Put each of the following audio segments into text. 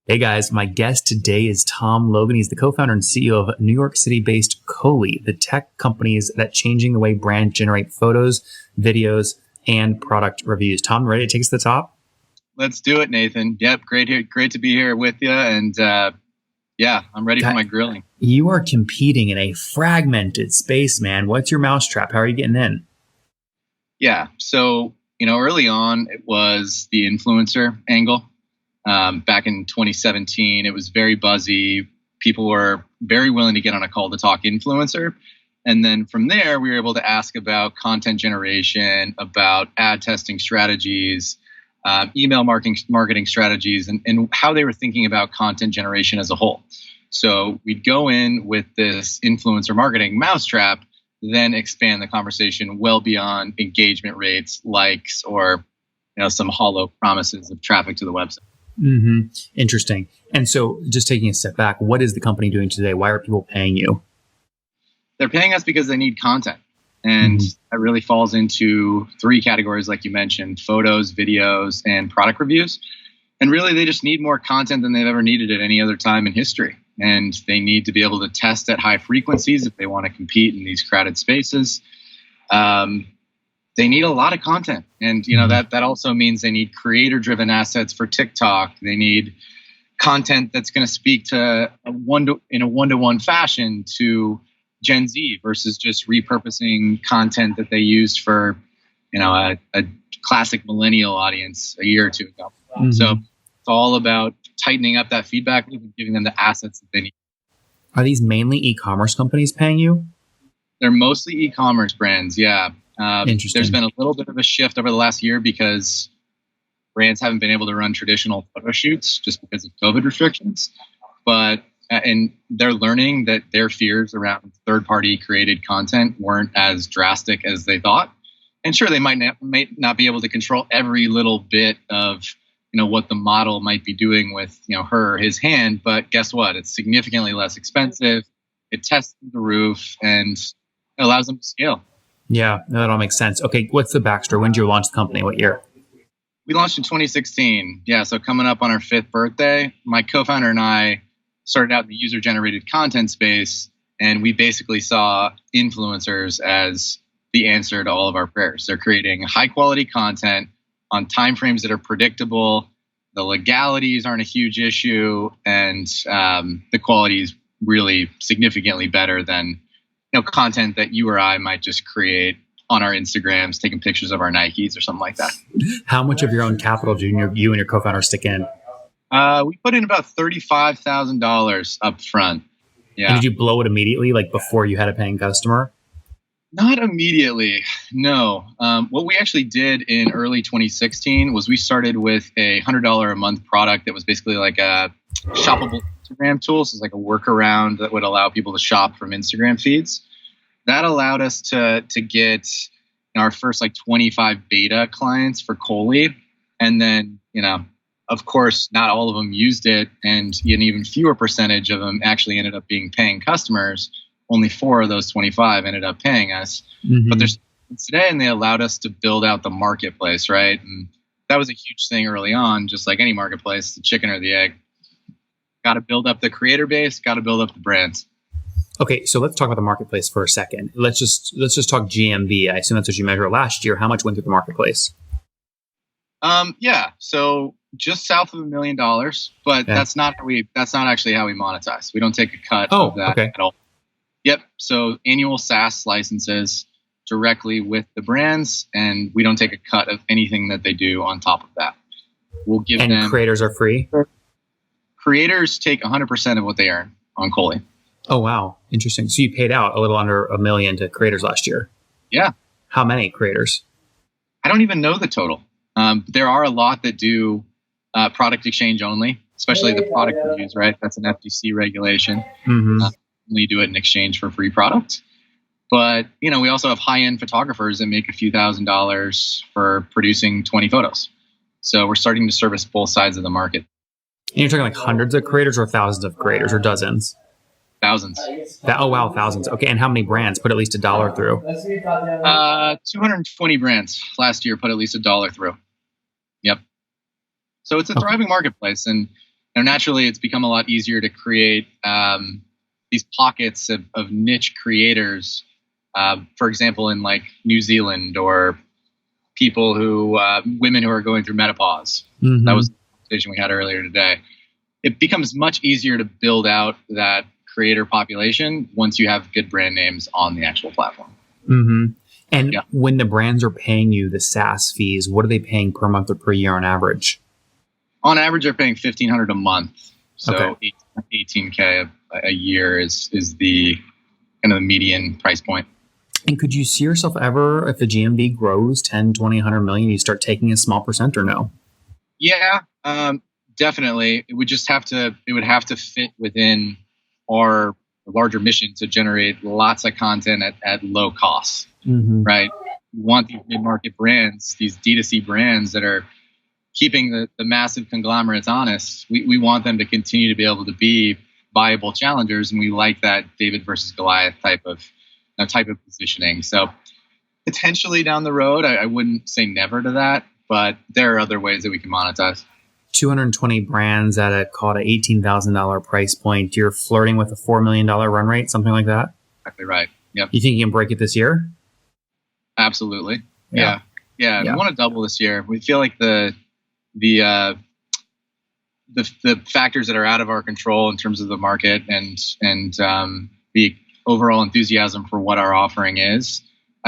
Hey guys, my guest today is Tom Logan. He's the co-founder and CEO of New York City-based Cohley, the tech companies that changing the way brands generate photos, videos, and product reviews. Tom, ready to take us to the top? Let's do it, Nathan. Yep, great to be here with you. And yeah, I'm ready for my grilling. You are competing in a fragmented space, man. What's your mousetrap? How are you getting in? Yeah, so early on, it was the influencer angle. Back in 2017, it was very buzzy. People were very willing to get on a call to talk influencer. And then from there, we were able to ask about content generation, about ad testing strategies, email marketing strategies, and how they were thinking about content generation as a whole. So we'd go in with this influencer marketing mousetrap, then expand the conversation well beyond engagement rates, likes, or some hollow promises of traffic to the website. Mm-hmm. Interesting. And so just taking a step back, what is the company doing today? Why are people paying you? They're paying us because they need content. And that really falls into three categories, like you mentioned: photos, videos, and product reviews. And really, they just need more content than they've ever needed at any other time in history. And they need to be able to test at high frequencies if they want to compete in these crowded spaces. They need a lot of content. And, that also means they need creator-driven assets for TikTok. They need content that's going to speak to in a one-to-one fashion to Gen Z versus just repurposing content that they used for, a classic millennial audience a year or two ago. Mm-hmm. So it's all about tightening up that feedback loop and giving them the assets that they need. Are these mainly e-commerce companies paying you? They're mostly e-commerce brands, yeah. Interesting. There's been a little bit of a shift over the last year because brands haven't been able to run traditional photo shoots just because of COVID restrictions. And they're learning that their fears around third-party created content weren't as drastic as they thought. And sure, they might not be able to control every little bit of what the model might be doing with her or his hand. But guess what? It's significantly less expensive. It tests the roof and it allows them to scale. Yeah, that all makes sense. Okay, what's the backstory? When did you launch the company? What year? We launched in 2016. Yeah, so coming up on our 5th birthday, my co-founder and I started out in the user-generated content space, and we basically saw influencers as the answer to all of our prayers. They're creating high-quality content on timeframes that are predictable. The legalities aren't a huge issue, and the quality is really significantly better than content that you or I might just create on our Instagrams, taking pictures of our Nikes or something like that. How much of your own capital do you and your co-founder stick in? We put in about $35,000 up front. Yeah. And did you blow it immediately, like before you had a paying customer? Not immediately, no. What we actually did in early 2016 was we started with a $100 a month product that was basically like a shoppable Instagram tool. So it's like a workaround that would allow people to shop from Instagram feeds. That allowed us to get our first 25 beta clients for Cohley. And then, of course, not all of them used it. And an even fewer percentage of them actually ended up being paying customers. Only 4 of those 25 ended up paying us. Mm-hmm. But there's today, and they allowed us to build out the marketplace, right? And that was a huge thing early on, just like any marketplace, the chicken or the egg. Got to build up the creator base, got to build up the brands. Okay, so let's talk about the marketplace for a second. Let's just talk GMV. I assume that's what you measured last year. How much went through the marketplace? Yeah, so just south of $1 million, but that's not actually how we monetize. We don't take a cut of that at all. Yep. So annual SaaS licenses directly with the brands, and we don't take a cut of anything that they do on top of that. We'll give them. And creators are free? Creators take 100% of what they earn on Cohley. Oh, wow. Interesting. So you paid out a little under $1 million to creators last year. Yeah. How many creators? I don't even know the total. There are a lot that do product exchange only, especially the product reviews, right? That's an FTC regulation. Mm-hmm. You do it in exchange for free product. But, we also have high-end photographers that make a few $1,000s for producing 20 photos. So we're starting to service both sides of the market. And you're talking like hundreds of creators or thousands of creators or dozens? Thousands. Oh, wow. Thousands. Okay. And how many brands put at least $1 through? 220 brands last year put at least $1 through. Yep. So it's a thriving marketplace. And naturally, it's become a lot easier to create these pockets of niche creators. For example, in like New Zealand, or people women who are going through menopause. Mm-hmm. That was the conversation we had earlier today. It becomes much easier to build out that creator population once you have good brand names on the actual platform. Mm-hmm. And when the brands are paying you the SaaS fees, what are they paying per month or per year on average? On average, they're paying $1,500 a month. So okay. $18K a year is the kind of the median price point. And could you see yourself ever, if the GMV grows 10, 20, 100 million, you start taking a small percent, or no? Yeah, definitely. It would have to fit within our larger mission to generate lots of content at low cost, mm-hmm. right? We want these mid-market brands, these D2C brands that are keeping the massive conglomerates honest. We want them to continue to be able to be viable challengers, and we like that David versus Goliath type of positioning. So potentially down the road, I wouldn't say never to that, but there are other ways that we can monetize. 220 brands at called an $18,000 price point. You're flirting with a $4 million run rate, something like that? Exactly right. Yep. You think you can break it this year? Absolutely. Yeah. We want to double this year. We feel like the factors that are out of our control in terms of the market and the overall enthusiasm for what our offering is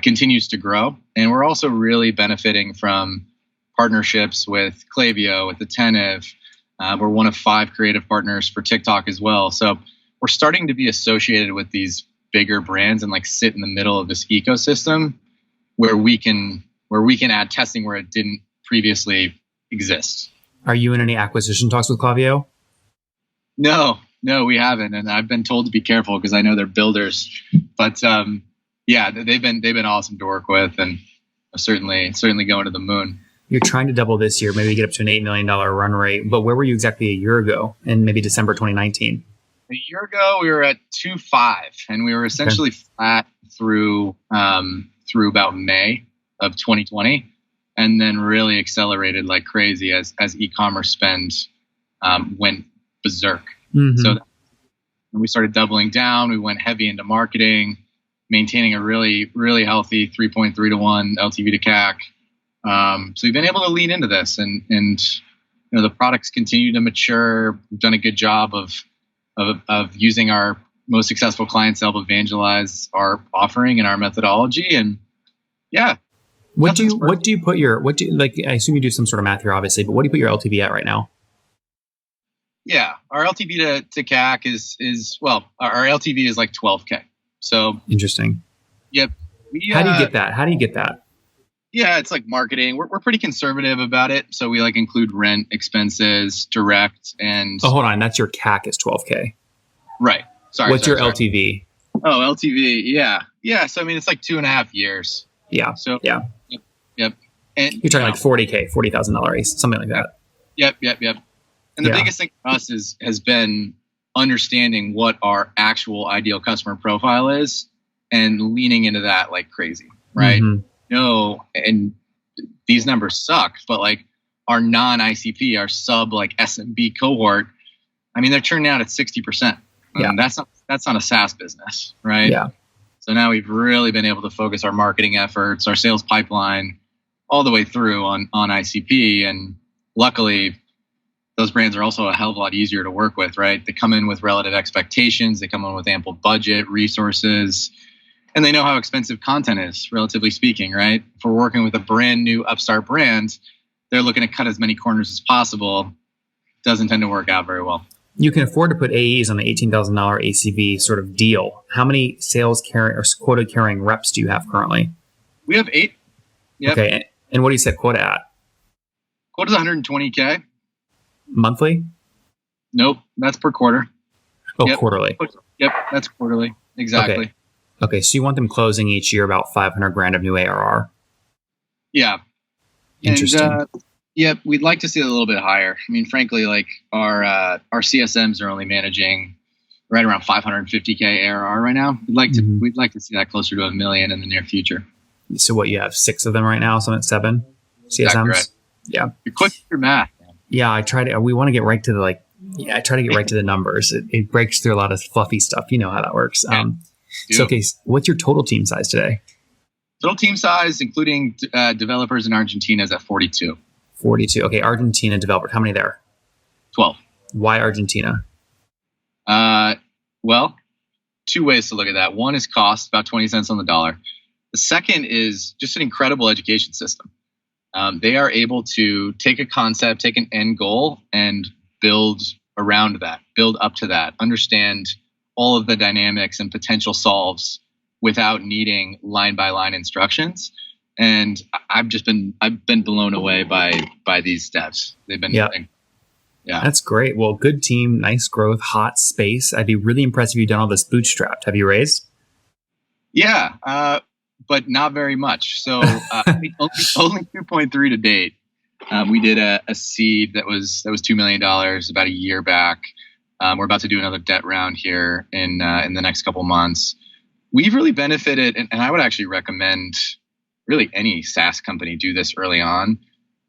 continues to grow. And we're also really benefiting from partnerships with Klaviyo, with Attentive. We're one of 5 creative partners for TikTok as well. So we're starting to be associated with these bigger brands and like sit in the middle of this ecosystem where we can add testing where it didn't previously exist. Are you in any acquisition talks with Klaviyo? No, we haven't. And I've been told to be careful because I know they're builders, but they've been awesome to work with, and certainly going to the moon. You're trying to double this year, maybe get up to an $8 million run rate. But where were you exactly a year ago, in maybe December 2019? A year ago, we were at 2.5, and we were essentially flat through about May of 2020, and then really accelerated like crazy as e-commerce spend went berserk. Mm-hmm. So when we started doubling down, we went heavy into marketing, maintaining a really, really healthy 3.3 to 1 LTV to CAC. So we've been able to lean into this, and the products continue to mature. We've done a good job of using our most successful clients to help evangelize our offering and our methodology. And what do you put your I assume you do some sort of math here, obviously, but what do you put your LTV at right now? Yeah, our LTV to CAC is our LTV is like 12K. So interesting. Yep. How do you get that? Yeah, it's like marketing. We're pretty conservative about it. So we like include rent expenses, direct, and... Oh, hold on. That's your CAC is 12K. Right. Sorry. What's your LTV? Oh, LTV. Yeah. Yeah. So, I mean, it's like 2.5 years. Yeah. So, yeah. Yep. And you're talking like $40K, $40,000, something like that. Yep. And the biggest thing for us has been understanding what our actual ideal customer profile is and leaning into that like crazy. Right. Mm-hmm. No, and these numbers suck, but like our non-ICP, our sub like SMB cohort, I mean, they're churning out at 60%. Yeah. That's not a SaaS business, right? Yeah. So now we've really been able to focus our marketing efforts, our sales pipeline, all the way through on ICP. And luckily, those brands are also a hell of a lot easier to work with, right? They come in with relative expectations. They come in with ample budget, resources, and they know how expensive content is, relatively speaking, right? If we're working with a brand new upstart brand, they're looking to cut as many corners as possible. Doesn't tend to work out very well. You can afford to put AEs on the $18,000 ACV sort of deal. How many sales carrying or quota carrying reps do you have currently? We have 8. Yep. Okay. And what do you set quota at? Quota's 120K. Monthly? Nope. That's per quarter. Oh, yep. Quarterly. Yep. That's quarterly. Exactly. Okay. So you want them closing each year about $500,000 of new ARR. Yeah. Interesting. And, yep. We'd like to see it a little bit higher. I mean, frankly, like our CSMs are only managing right around 550K ARR right now. We'd like to see that closer to $1 million in the near future. So what, you have 6 of them right now? Some at 7 CSMs? Right. Yeah. You're quick with your math. Yeah, I try to. We want to get right to the Yeah, I try to get right to the numbers. It breaks through a lot of fluffy stuff. You know how that works. Yeah, So, okay, what's your total team size today? Total team size, including developers in Argentina, is at 42. 42. Okay, Argentina developer. How many there? 12. Why Argentina? Well, two ways to look at that. One is cost, about 20 cents on the dollar. The second is just an incredible education system. They are able to take a concept, take an end goal, and build around that, build up to that, understand all of the dynamics and potential solves without needing line by line instructions. And I've been blown away by these devs. They've been Yeah. That's great. Well, good team, nice growth, hot space. I'd be really impressed if you'd done all this bootstrapped. Have you raised? Yeah, but not very much. So only 2.3 to date. We did a seed that was $2 million about a year back. We're about to do another debt round here in the next couple months. We've really benefited, and I would actually recommend really any SaaS company do this early on.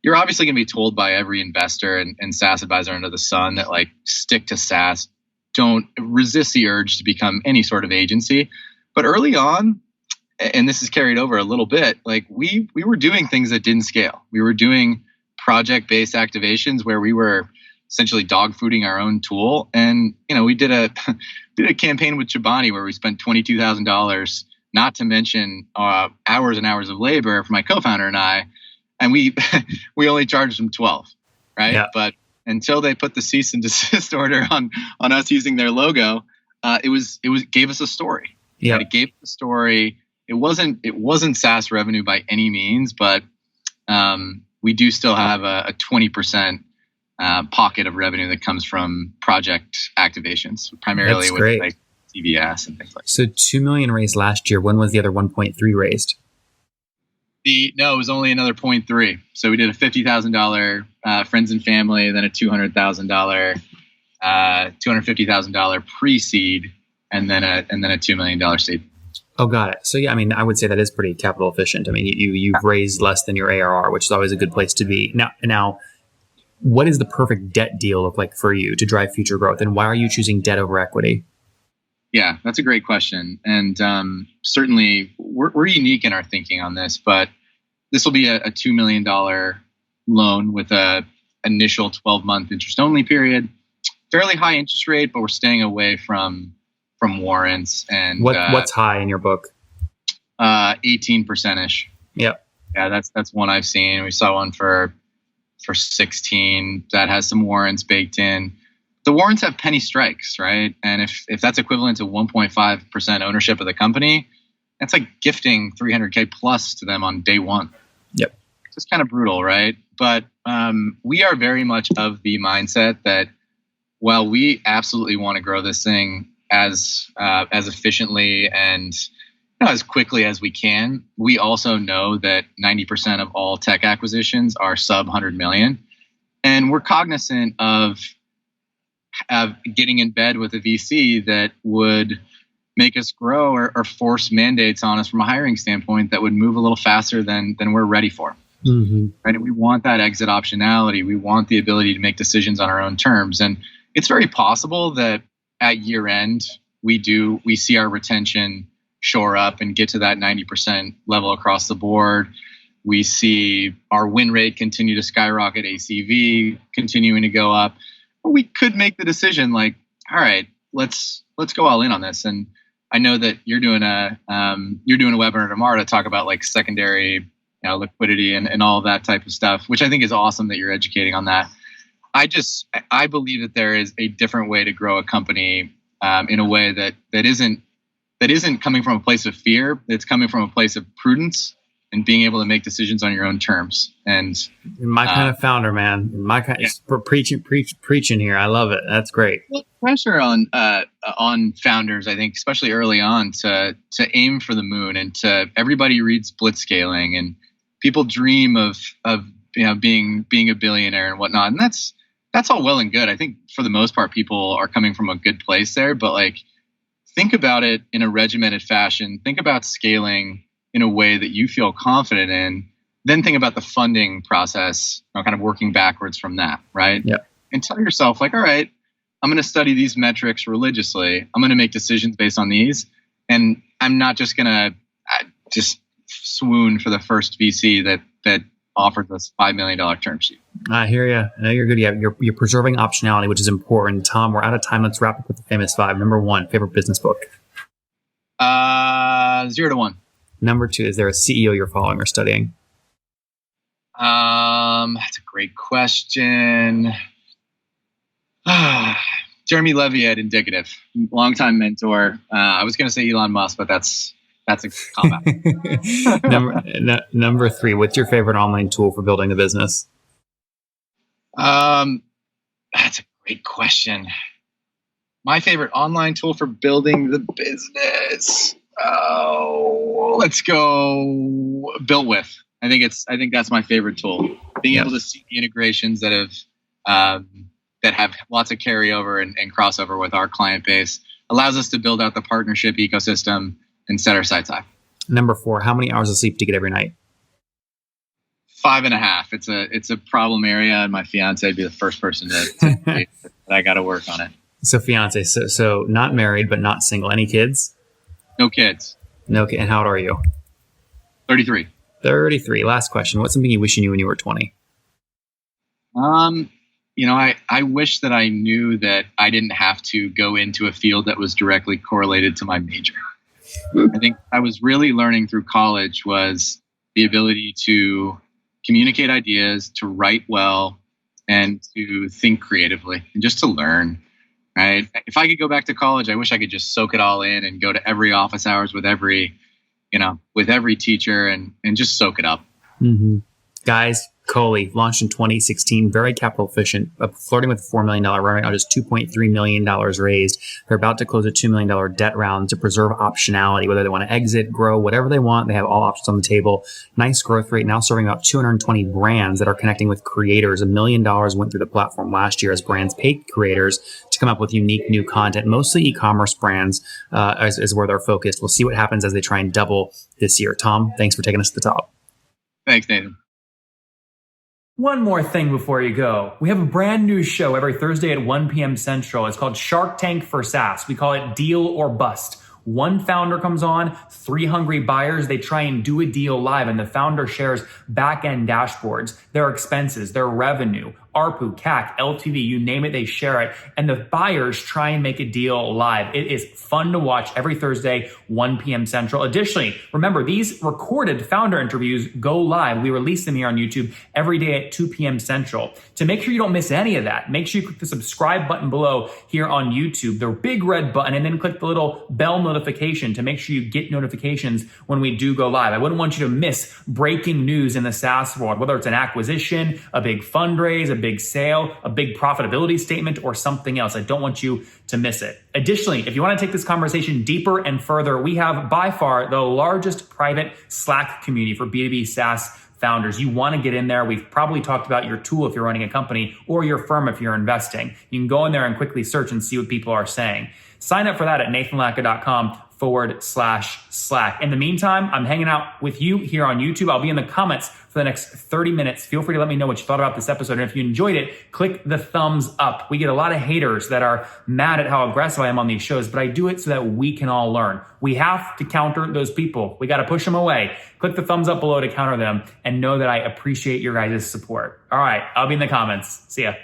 You're obviously going to be told by every investor and SaaS advisor under the sun that like stick to SaaS, don't resist the urge to become any sort of agency. But early on, and this is carried over a little bit, like we were doing things that didn't scale. We were doing project-based activations where we were essentially dog fooding our own tool. And we did a campaign with Chobani where we spent $22,000, not to mention hours and hours of labor for my co-founder and I. And we only charged them 12, right? Yeah. But until they put the cease and desist order on us using their logo, it gave us a story. Yeah, right? It gave us a story. It wasn't SaaS revenue by any means, but we do still have a 20% pocket of revenue that comes from project activations, primarily with like CVS and things like that. So $2 million raised last year. When was the other 1.3 raised? No, it was only another 0.3. So we did a $50,000 friends and family, then a $200,000, $250,000 pre-seed, and then a $2 million seed. Oh, got it. So yeah, I mean, I would say that is pretty capital efficient. I mean, you've raised less than your ARR, which is always a good place to be. Now, what is the perfect debt deal look like for you to drive future growth, and why are you choosing debt over equity? Yeah, that's a great question. And certainly we're unique in our thinking on this, but this will be a $2 million loan with a initial 12-month interest-only period. Fairly high interest rate, but we're staying away from warrants. And what's high in your book? 18%-ish. Yep. Yeah, that's one I've seen. We saw one for 16 that has some warrants baked in. The warrants have penny strikes, right? And if that's equivalent to 1.5% ownership of the company, that's like gifting $300K plus to them on day one. Yep. It's just kind of brutal, right? But we are very much of the mindset that while we absolutely want to grow this thing as efficiently and as quickly as we can, we also know that 90% of all tech acquisitions are sub 100 million. And we're cognizant of getting in bed with a VC that would make us grow or force mandates on us from a hiring standpoint that would move a little faster than we're ready for. Mm-hmm. Right? We want that exit optionality. We want the ability to make decisions on our own terms. And it's very possible that at year end, we see our retention shore up and get to that 90% level across the board. We see our win rate continue to skyrocket, ACV continuing to go up. We could make the decision like, all right, let's go all in on this. And I know that you're doing a webinar tomorrow to talk about like secondary liquidity and all of that type of stuff, which I think is awesome that you're educating on that. I believe that there is a different way to grow a company in a way that isn't coming from a place of fear. It's coming from a place of prudence and being able to make decisions on your own terms. And my kind of founder, man. My kind preaching here. I love it. That's great. Pressure on founders, I think, especially early on, to aim for the moon, and everybody reads blitzscaling, and people dream of being a billionaire and whatnot. And that's all well and good. I think for the most part, people are coming from a good place there. But like, think about it in a regimented fashion. Think about scaling in a way that you feel confident in. Then think about the funding process, kind of working backwards from that, right? Yeah. And tell yourself, like, all right, I'm going to study these metrics religiously. I'm going to make decisions based on these. And I'm not just going to just swoon for the first VC that offers us $5 million term sheet. I hear you. I know you're good. Yeah, you're preserving optionality, which is important. Tom, we're out of time. Let's wrap up with the famous five. Number one, favorite business book. 0 to 1. Number two, is there a CEO you're following or studying? That's a great question. Jeremy Levy at Indicative, longtime mentor. I was going to say Elon Musk, but that's a comment. Number three, what's your favorite online tool for building the business? That's a great question. My favorite online tool for building the business. Oh, let's go Built With. I think that's my favorite tool. Being able to see the integrations that have lots of carryover and crossover with our client base allows us to build out the partnership ecosystem and set our sights high. Number four, how many hours of sleep do you get every night? 5.5. It's a problem area, and my fiance would be the first person to I got to work on it. So fiance, so not married, but not single. Any kids? No kids. No kid. And how old are you? 33. 33. Last question. What's something you wish you knew when you were 20? I wish that I knew that I didn't have to go into a field that was directly correlated to my major. I think I was really learning through college was the ability to communicate ideas, to write well, and to think creatively, and just to learn. Right? If I could go back to college, I wish I could just soak it all in and go to every office hours with every teacher and just soak it up. Mm-hmm. Guys, Cohley launched in 2016, very capital efficient, flirting with a $4 million run right now, just $2.3 million raised. They're about to close a $2 million debt round to preserve optionality, whether they want to exit, grow, whatever they want. They have all options on the table. Nice growth rate, now serving about 220 brands that are connecting with creators. $1 million went through the platform last year as brands paid creators to come up with unique new content. Mostly e-commerce brands is where they're focused. We'll see what happens as they try and double this year. Tom, thanks for taking us to the top. Thanks, Nathan. One more thing before you go. We have a brand new show every Thursday at 1 p.m. Central. It's called Shark Tank for SaaS. We call it Deal or Bust. One founder comes on, 3 hungry buyers. They try and do a deal live, and the founder shares back-end dashboards, their expenses, their revenue, ARPU, CAC, LTV, you name it, they share it. And the buyers try and make a deal live. It is fun to watch every Thursday, 1 p.m. Central. Additionally, remember, these recorded founder interviews go live. We release them here on YouTube every day at 2 p.m. Central. To make sure you don't miss any of that, make sure you click the subscribe button below here on YouTube, the big red button, and then click the little bell notification to make sure you get notifications when we do go live. I wouldn't want you to miss breaking news in the SaaS world, whether it's an acquisition, a big fundraise, a big sale, a big profitability statement, or something else. I don't want you to miss it. Additionally, if you want to take this conversation deeper and further, we have by far the largest private Slack community for B2B SaaS founders. You want to get in there. We've probably talked about your tool if you're running a company or your firm if you're investing. You can go in there and quickly search and see what people are saying. Sign up for that at nathanlatka.com/Slack. In the meantime, I'm hanging out with you here on YouTube. I'll be in the comments for the next 30 minutes. Feel free to let me know what you thought about this episode. And if you enjoyed it, click the thumbs up. We get a lot of haters that are mad at how aggressive I am on these shows, but I do it so that we can all learn. We have to counter those people. We got to push them away. Click the thumbs up below to counter them and know that I appreciate your guys' support. All right, I'll be in the comments. See ya.